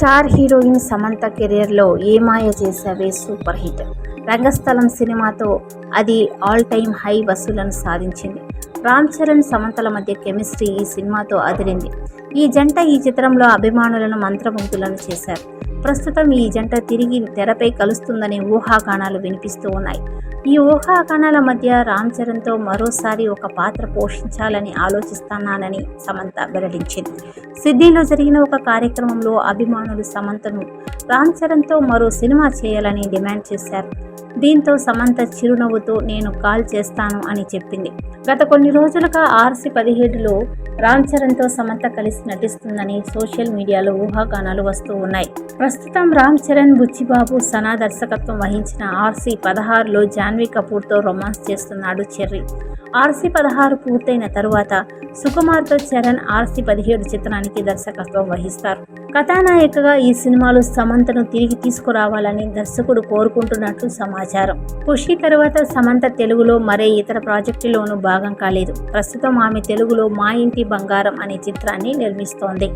Star heroine Samantha కెరీర్లో ఏమాయ చేసావే super hit. రంగస్థలం సినిమాతో అది ఆల్ టైమ్ హై వసూలను సాధించింది. రామ్ చరణ్ సమంతల మధ్య కెమిస్ట్రీ ఈ సినిమాతో అదిరింది. ఈ జంట ఈ చిత్రంలో అభిమానులను మంత్రముగ్ధులను చేశారు. ప్రస్తుతం ఈ జంట తిరిగి తెరపై కలుస్తుందనే ఊహాగానాలు వినిపిస్తూ ఉన్నాయి. ఈ ఊహాగానాల మధ్య రామ్ చరణ్తో మరోసారి ఒక పాత్ర పోషించాలని ఆలోచిస్తున్నానని సమంత వెల్లడించింది. సిడ్నీలో జరిగిన ఒక కార్యక్రమంలో అభిమానులు సమంతను రామ్ చరణ్తో మరో సినిమా చేయాలని డిమాండ్ చేశారు. దీంతో సమంత చిరునవ్వుతో నేను కాల్ చేస్తాను అని చెప్పింది. గత కొన్ని రోజులుగా RC-17లో రామ్ చరణ్తో సమంత కలిసి నటిస్తుందని సోషల్ మీడియాలో ఊహాగానాలు వస్తూ ఉన్నాయి. ప్రస్తుతం రామ్ చరణ్, బుచ్చిబాబు, సనా దర్శకత్వం వహించిన RC-16లో జాన్వీ కపూర్తో రొమాన్స్ చేస్తున్నాడు చెర్రీ. RC-16 పూర్తయిన తరువాత సుకుమార్తో చరణ్ RC-17 చిత్రానికి దర్శకత్వం వహిస్తారు. కథానాయికగా ఈ సినిమాలో సమంతను తిరిగి తీసుకురావాలని దర్శకుడు కోరుకుంటున్నట్లు సమాచారం. ఖుషి తర్వాత సమంత తెలుగులో మరే ఇతర ప్రాజెక్టులోనూ భాగం కాలేదు. ప్రస్తుతం ఆమె తెలుగులో మా ఇంటి బంగారం అనే చిత్రాన్ని నిర్మిస్తోంది.